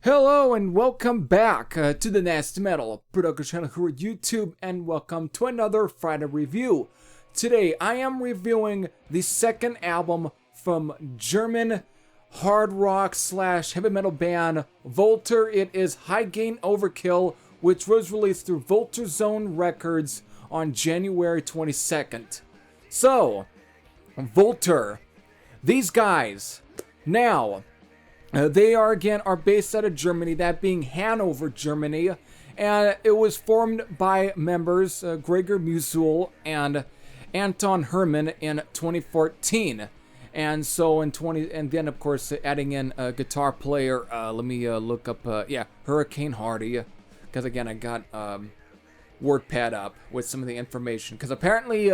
Hello and welcome back to the NastyMetalProductions channel here at YouTube, and welcome to another Friday review. Today I am reviewing the second album from German hard rock slash heavy metal band Volter. It is Gain Overkill, which was released through Volterzone Records on January 22nd. So, Volter, these guys, now, they are based out of Germany, that being Hanover, Germany, and it was formed by members Gregor Musil and Anton Herman in 2014. And so and then of course adding in a guitar player. Let me look up. Hurricane Hardy, because again I got WordPad up with some of the information, because apparently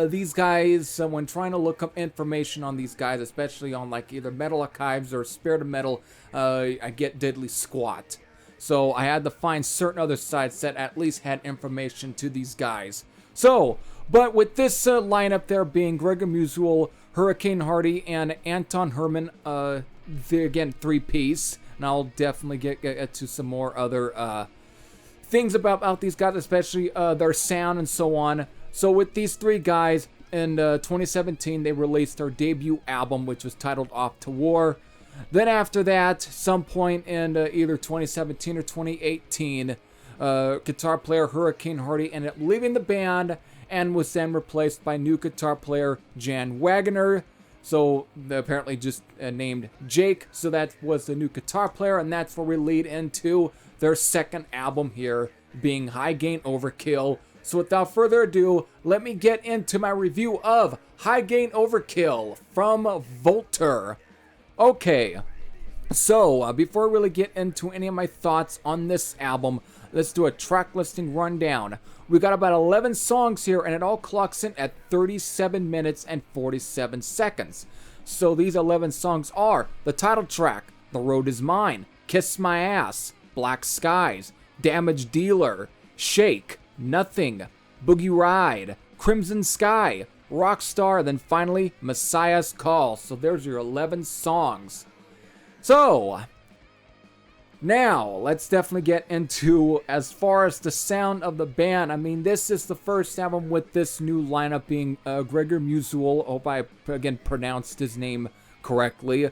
these guys, when trying to look up information on these guys, especially on like either Metal Archives or Spirit of Metal, I get diddly squat. So I had to find certain other sites that at least had information to these guys. So, but with this lineup there being Gregor Musil, Hurricane Hardy, and Anton Herman, again, three-piece, and I'll definitely get to some more other things about these guys, especially their sound and so on. So with these three guys, in 2017, they released their debut album, which was titled Off to War. Then after that, some point in either 2017 or 2018, guitar player Hurricane Hardy ended up leaving the band and was then replaced by new guitar player Jan Wagner. So they apparently just named Jake, so that was the new guitar player, and that's where we lead into their second album here, being Gain Overkill. So without further ado, let me get into my review of Gain Overkill from Volter. Okay, so before I really get into any of my thoughts on this album, let's do a track listing rundown. We got about 11 songs here, and it all clocks in at 37 minutes and 47 seconds. So these 11 songs are the title track, The Road Is Mine, Kiss My Ass, Black Skies, Damage Dealer, Shake, Nothing, Boogie Ride, Crimson Sky, Rockstar, then finally Messiah's Call. So there's your 11 songs. So now let's definitely get into as far as the sound of the band. I mean, this is the first album with this new lineup being Gregor Musil, hope I again pronounced his name correctly,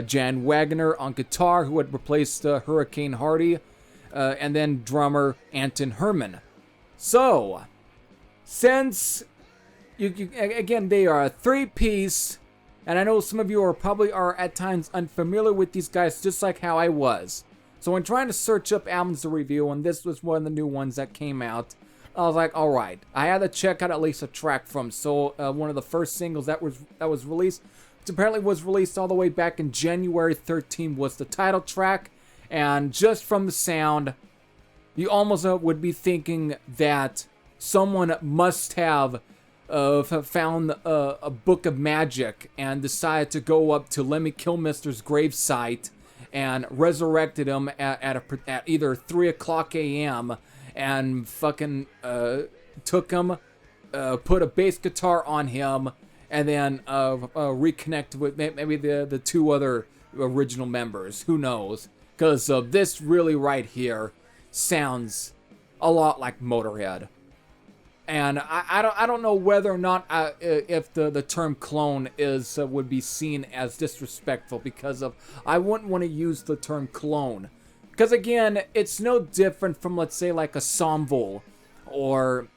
Jan Wagner on guitar, who had replaced Hurricane Hardy, and then drummer Anton Herman. So, since again they are a three-piece, and I know some of you probably are at times unfamiliar with these guys, just like how I was. So when trying to search up albums to review, and this was one of the new ones that came out, I was like, all right, I had to check out at least a track from. So one of the first singles that was released, which apparently was released all the way back in January 13, was the title track. And just from the sound, you almost would be thinking that someone must have found a book of magic and decided to go up to Lemmy Kilmister's gravesite and resurrected him at either 3 o'clock a.m. and fucking took him, put a bass guitar on him, and then reconnect with maybe the two other original members. Who knows? Because this really right here sounds a lot like Motorhead. And I don't know whether or not if the term clone would be seen as disrespectful, because I wouldn't want to use the term clone, because again, it's no different from, let's say, like a Somvol or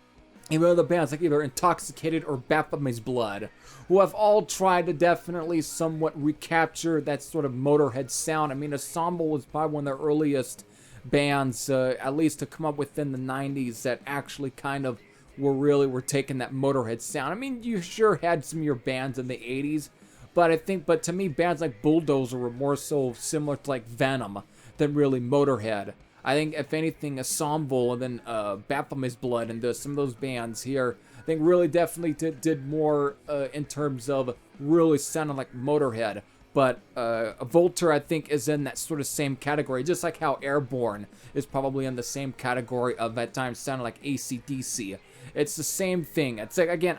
even other bands like either Intoxicated or Baphomet's Blood, who have all tried to definitely somewhat recapture that sort of Motorhead sound. I mean, Ensemble was probably one of the earliest bands, at least to come up within the 90s, that actually kind of were taking that Motorhead sound. I mean, you sure had some of your bands in the 80s, but to me, bands like Bulldozer were more so similar to like Venom than really Motorhead. I think, if anything, Ensemble and then Baphomet's Blood and some of those bands here, I think really definitely did more in terms of really sounding like Motorhead. But Volter, I think, is in that sort of same category, just like how Airborne is probably in the same category of, at times, sounding like AC/DC. It's the same thing. It's like, again,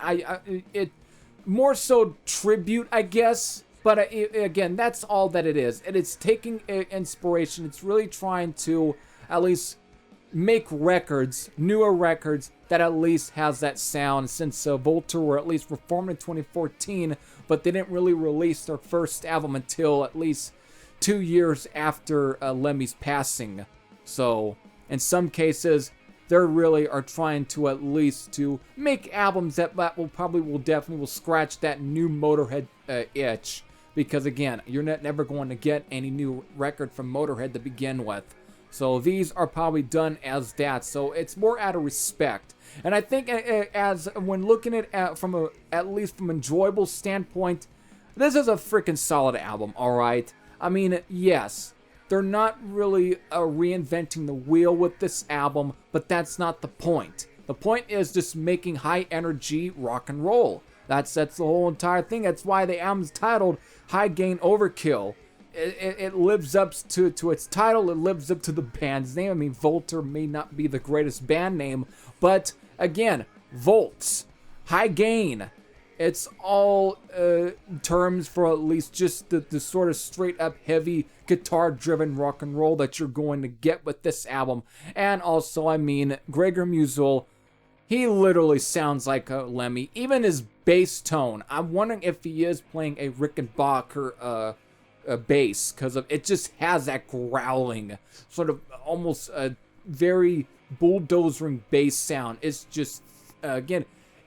it more so tribute, I guess, But again, that's all that it is. It is taking inspiration. It's really trying to at least make records, newer records, that at least has that sound, since Volter were at least reformed in 2014, but they didn't really release their first album until at least 2 years after Lemmy's passing. So in some cases, they really are trying to at least to make albums that will definitely scratch that new Motorhead itch, because again, you're never going to get any new record from Motorhead to begin with. So these are probably done as that. So it's more out of respect. And I think as when looking at from at least from an enjoyable standpoint, this is a freaking solid album, alright? I mean, yes, they're not really reinventing the wheel with this album, but that's not the point. The point is just making high energy rock and roll. That's the whole entire thing. That's why the album's titled High Gain Overkill. It lives up to its title. It lives up to the band's name. I mean, Volter may not be the greatest band name, but again, volts, high gain. It's all terms for at least just the sort of straight up heavy guitar driven rock and roll that you're going to get with this album. And also, I mean, Gregor Musil, he literally sounds like a Lemmy. Even his bass tone, I'm wondering if he is playing a Rickenbacker bass, because it just has that growling, sort of almost a very bulldozering bass sound. It's just, again,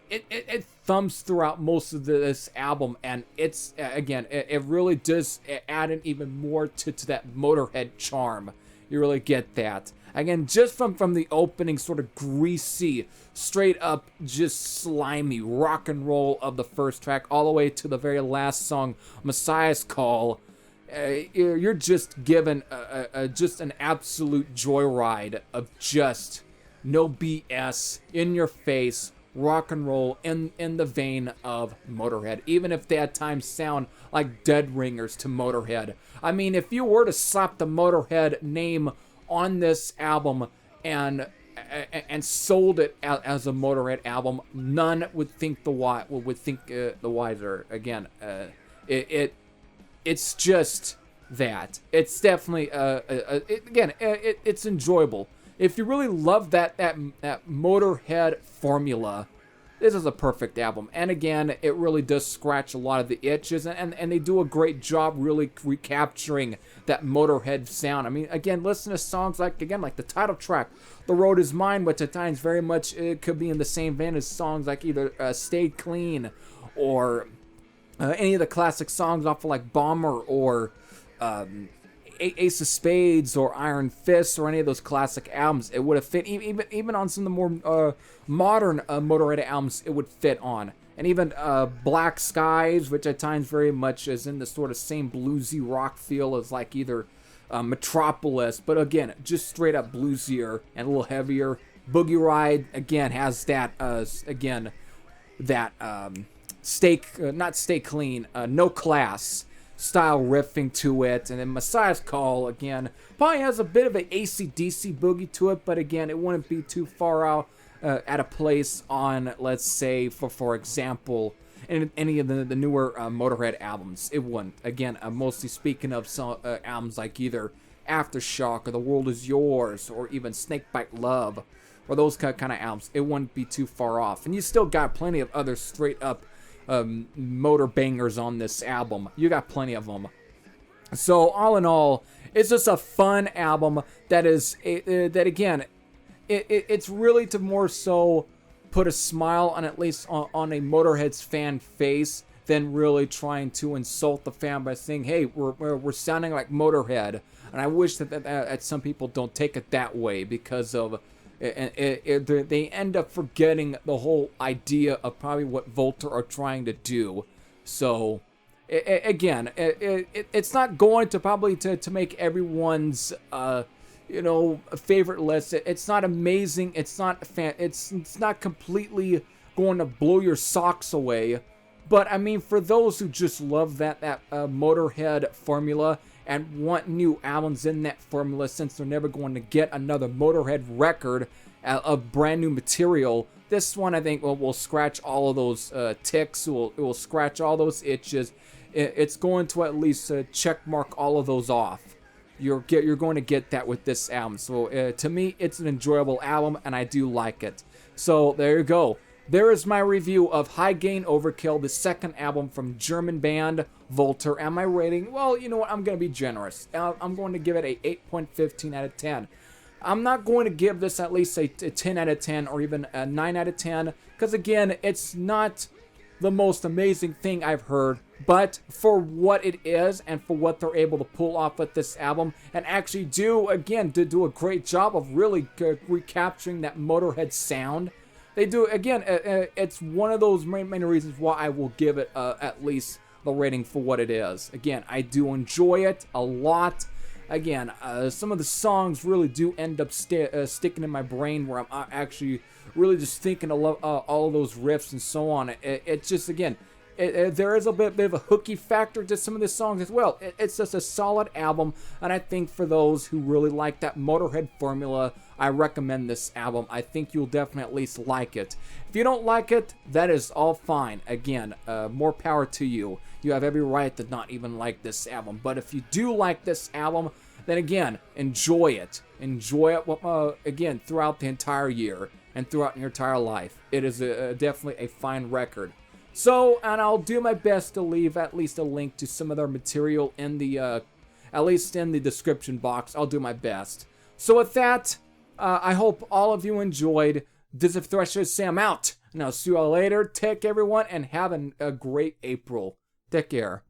it thumps throughout most of this album, and it's, again, it really does add in even more to that Motorhead charm. You really get that. Again, just from the opening, sort of greasy, straight up, just slimy rock and roll of the first track, all the way to the very last song, Messiah's Call. You're just given just an absolute joyride of just no BS, in your face, rock and roll in the vein of Motorhead, even if they at times sound like dead ringers to Motorhead. I mean, if you were to slap the Motorhead name on this album and sold it as a Motorhead album, none would think the wiser. Again, it's just that. It's definitely it's enjoyable. If you really love that Motorhead formula, this is a perfect album. And again, it really does scratch a lot of the itches, and they do a great job really recapturing that Motorhead sound. I mean, again, listen to songs like the title track, The Road Is Mine, which at times very much it could be in the same vein as songs like either Stay Clean or any of the classic songs off of like Bomber or Ace of Spades or Iron Fist or any of those classic albums. It would have fit, even on some of the more modern Motorhead albums, it would fit on. And even Black Skies, which at times very much is in the sort of same bluesy rock feel as like either Metropolis, but again, just straight up bluesier and a little heavier. Boogie Ride, again, has that, not Stay Clean, No Class style riffing to it. And then Messiah's Call, again, probably has a bit of an AC/DC boogie to it, but again, it wouldn't be too far out at a place on, let's say, for example, in any of the newer Motorhead albums. It wouldn't. Again, mostly speaking of some albums like either Aftershock or The World Is Yours or even Snakebite Love or those kind of albums, it wouldn't be too far off. And you still got plenty of other straight up motor bangers on this album. You got plenty of them. So all in all, it's just a fun album that is again, it's really to more so put a smile on at least on a Motorhead's fan face than really trying to insult the fan by saying, hey, we're sounding like Motorhead. And I wish that some people don't take it that way, because of they end up forgetting the whole idea of probably what Volter are trying to do. So again, it's not going to probably to make everyone's favorite list. It's not amazing. It's not it's not completely going to blow your socks away. But I mean, for those who just love that Motorhead formula and want new albums in that formula, since they're never going to get another Motorhead record of brand new material, this one I think will scratch all of those ticks. It will scratch all those itches. it's going to at least check mark all of those off. You're going to get that with this album. So to me, it's an enjoyable album, and I do like it. So there you go. There is my review of High Gain Overkill, the second album from German band Volter. And my rating, well, you know what? I'm going to be generous. I'm going to give it a 8.15 out of 10. I'm not going to give this at least a 10 out of 10 or even a 9 out of 10. Because again, it's not the most amazing thing I've heard. But for what it is and for what they're able to pull off with this album and actually do a great job of really recapturing that Motorhead sound. They do, again, it's one of those main reasons why I will give it at least the rating for what it is. Again, I do enjoy it a lot. Again, some of the songs really do end up sticking in my brain where I'm actually really just thinking of all of those riffs and so on. It's just, again, there is a bit of a hooky factor to some of the songs as well. It's just a solid album, and I think for those who really like that Motorhead formula, I recommend this album. I think you'll definitely at least like it. If you don't like it, that is all fine. Again, more power to you. You have every right to not even like this album. But if you do like this album, then again, enjoy it. Enjoy it, again, throughout the entire year and throughout your entire life. It is definitely a fine record. So, and I'll do my best to leave at least a link to some of their material in the, at least in the description box. I'll do my best. So with that, I hope all of you enjoyed. This is Thresher Sam out. And I'll see you all later. Take everyone and have a great April. Take care.